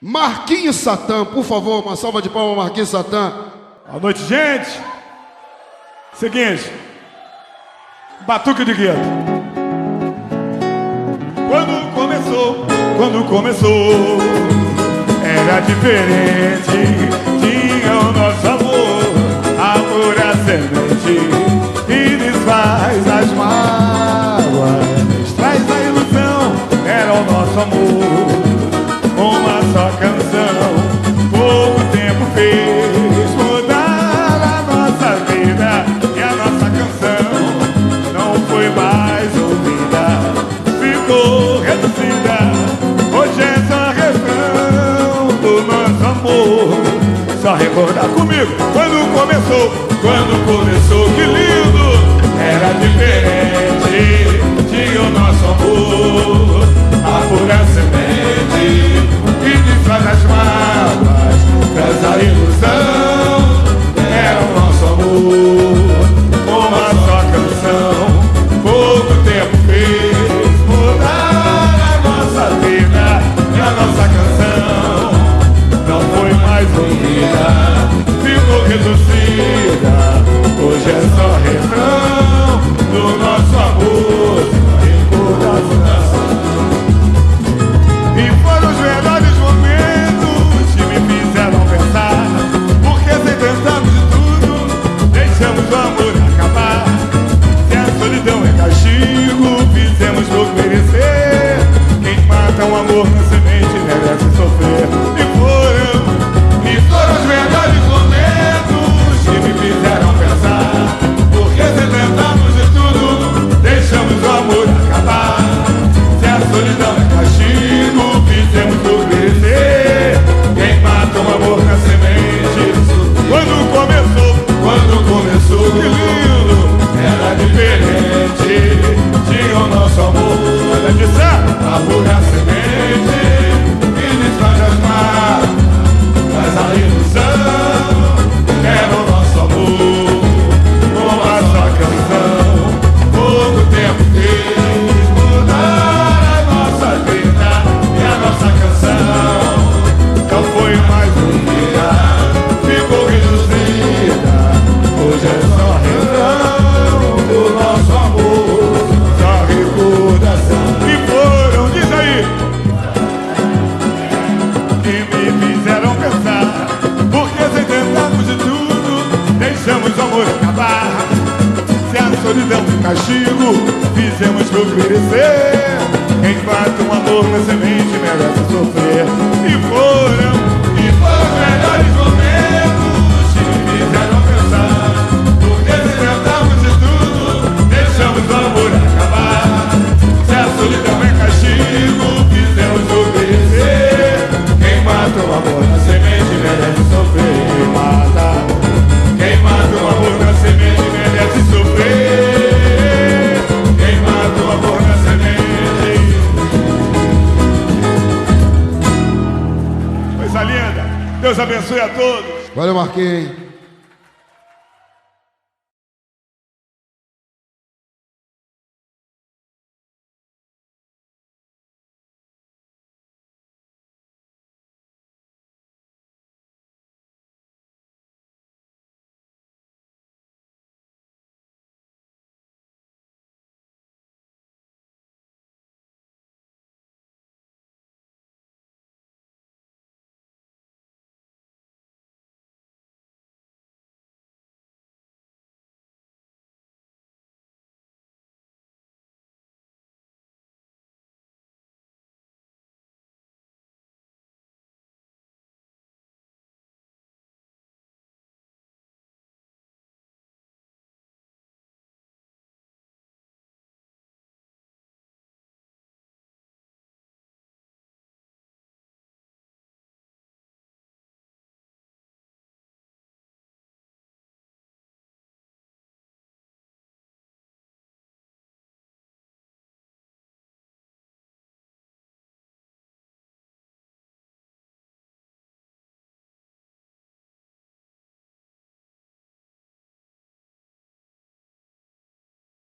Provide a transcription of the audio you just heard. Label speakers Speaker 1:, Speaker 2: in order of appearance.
Speaker 1: Marquinhos Satã, por favor, uma salva de palmas, Marquinhos Satã.
Speaker 2: Boa noite, gente. Seguinte, Batuque de Gueto. Quando começou, era diferente. Tinha o nosso amor, a pura semente, e desfaz as mágoas, traz a ilusão. Era o nosso amor, uma só canção. Pouco tempo fez mudar a nossa vida, e a nossa canção não foi mais ouvida, ficou reduzida. Hoje é só refrão do nosso amor. Só recordar comigo quando começou, que lindo. Era diferente, tinha o nosso amor, a pura semente, e desfaz as mágoas, traz a ilusão. Era o nosso amor, uma só canção. Pouco tempo fez mudar a nossa vida, e a nossa canção não foi mais ouvida, ficou reduzida. Hoje é só refrão do nosso amor, recordação. E foram os verdadeiros momentos que me fizeram pensar, porque sem tentarmos de tudo, deixamos o amor acabar. Se a solidão é castigo, fizemos por merecer. Quem mata um amor na semente merece sofrer. E foram os verdadeiros momentos que me fizeram pensar, porque sem tentarmos de tudo, deixamos o amor acabar. Se a solidão é castigo, fizemos por merecer. Quem mata um amor na semente. Quando começou, que lindo. Era diferente, tinha o nosso amor, ela disse, a pura semente, e desfaz as mágoas, traz a ilusão. Era o nosso amor, uma só canção. Pouco tempo fez mudar a nossa vida, e a nossa canção não foi mais ouvida, ficou reduzida. Hoje é só refrão do nosso amor, só recordação. E foram, diz aí, que me fizeram pensar, porque sem tentarmos de tudo, deixamos o amor acabar. Se a solidão foi castigo, fizemos por merecer. Quem mata um amor na semente merece sofrer. E foram os melhores momentos que me fizeram pensar, porque sem tentarmos de tudo, deixamos o amor acabar. Se a solidão é castigo, fizemos por merecer. Quem mata um amor na semente merece sofrer. Quem mata um amor na semente merece sofrer. Quem mata um amor na semente. Coisa linda. Deus abençoe a todos.
Speaker 1: Valeu, Marquinhos.